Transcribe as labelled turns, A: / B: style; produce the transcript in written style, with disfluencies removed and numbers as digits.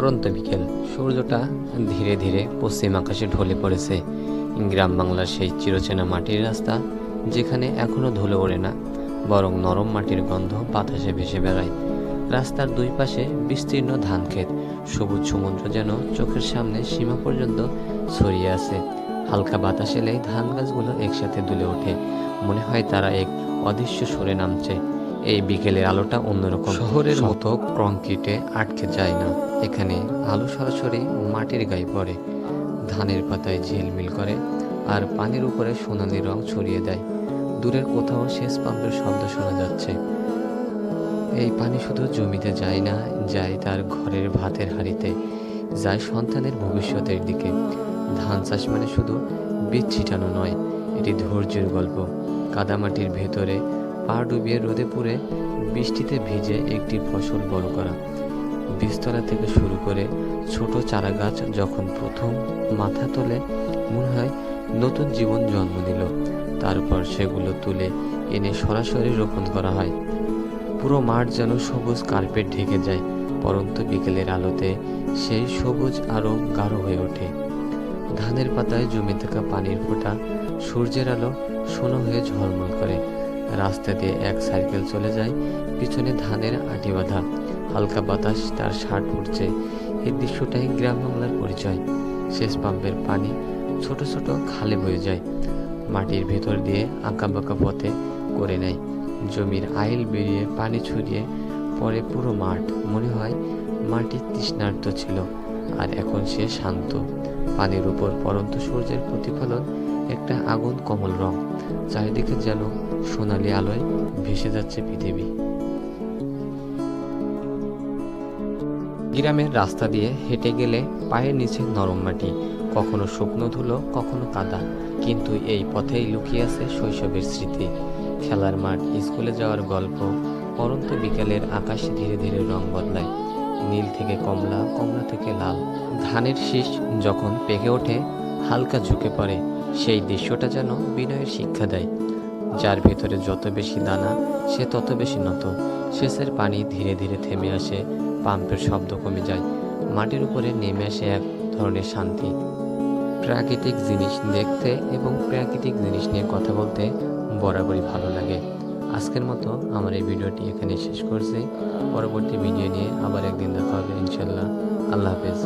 A: পরন্ত বিকেল, সূর্যটা ধীরে ধীরে পশ্চিম আকাশে ঢলে পড়েছে। গ্রাম বাংলার সেই চিরচেনা মাটির রাস্তা, যেখানে এখনো ধুলো ওড়ে না, বরং নরম মাটির গন্ধ বাতাসে ভেসে বেড়ায়। রাস্তার দুই পাশে বিস্তীর্ণ ধানক্ষেত, সবুজ সমুদ্র যেন চোখের সামনে সীমা পর্যন্ত ছড়িয়ে আছে। হালকা বাতাস এলেই ধান গাছগুলো একসাথে দুলে ওঠে, মনে হয় তারা এক অদৃশ্য সুরে নামছে। এই বিকেলের আলোটা অন্যরকম, শহরের মতো কংক্রিটে আটকে যায় না। এখানে আলো সরাসরি মাটির গায়ে পড়ে, ধানের পাতায় ঝিলমিল করে, আর পানির উপরে সোনালি রং ছড়িয়ে দেয়। দূরের কোথাও সেচ পাম্পের শব্দ শোনা যাচ্ছে। এই পানি শুধু জমিতে যায় না, যায় তার ঘরের ভাতের হাঁড়িতে, যায় সন্তানের ভবিষ্যতের দিকে। ধান চাষ মানে শুধু বীজ ছিটানো নয়, এটি ধৈর্যের গল্প। কাদামাটির ভেতরে পা ডুবিয়ে রোদে পুড়ে বৃষ্টিতে ভিজে একটি ফসল বড় করা। বীজতলা থেকে শুরু করে ছোট চারা গাছ যখন প্রথম মাথা তোলে, মনে হয় নতুন জীবন জন্ম নিল। তারপর সেগুলো তুলে এনে সরাসরি রোপণ করা হয়। পুরো মাঠ যেন সবুজ কার্পেট ঢেকে যায়। পরন্ত বিকেলের আলোতে সেই সবুজ আরো গাঢ় হয়ে ওঠে। ধানের পাতায় জমে থাকা পানির ফোঁটা সূর্যের আলো সোনা হয়ে ঝলমল করে। রাস্তা দিয়ে এক সাইকেল চলে যায়, পিছনে ধানের আটি বাঁধা। হালকা বাতাস তার শার্ট উঠছে। এই দৃশ্যটাই গ্রাম বাংলার পরিচয়। সেচ পাম্পের পানি ছোট ছোট খালে বয়ে যায়, মাটির ভেতর দিয়ে আঁকা বাঁকা পথে করে নেয়। জমির আইল বেরিয়ে পানি ছড়িয়ে পরে পুরো মাঠ। মনে হয় মাটি তৃষ্ণার্ত ছিল, আর এখন সে শান্ত। পানির উপর পরন্ত সূর্যের প্রতিফলন একটা আগুন কমল রং। চারিদিকে যেন সোনালি আলোয় ভেসে যাচ্ছে পৃথিবী। গ্রামের রাস্তা দিয়ে হেঁটে গেলে পায়ের নিচে নরম মাটি, কখনো শুকনো ধুলো, কখনো কাদা, কিন্তু এই পথেই লুকিয়ে আছে শৈশবের স্মৃতি। খেলার মাঠ, স্কুলে যাওয়ার গল্প। পরন্ত বিকেলের আকাশ ধীরে ধীরে রং বদলায়, নীল থেকে কমলা, কমলা থেকে লাল। ধানের শীষ যখন পেকে ওঠে, হালকা ঝুঁকে পড়ে, সেই দৃশ্যটা যেন বিনয়ের শিক্ষা দেয়। যার ভেতরে যত বেশি দানা, সে তত বেশি নত। সেচের পানি ধীরে ধীরে থেমে আসে, পাম্পের শব্দ কমে যায়, মাটির উপরে নেমে আসে এক ধরনের শান্তি। প্রাকৃতিক জিনিস দেখতে এবং প্রাকৃতিক জিনিস নিয়ে কথা বলতে বরাবরই ভালো লাগে। আজকের মতো আমার এই ভিডিওটি এখানে শেষ করছি। পরবর্তী ভিডিও নিয়ে আবার একদিন দেখা হবে ইনশাল্লাহ। আল্লাহ হাফেজ।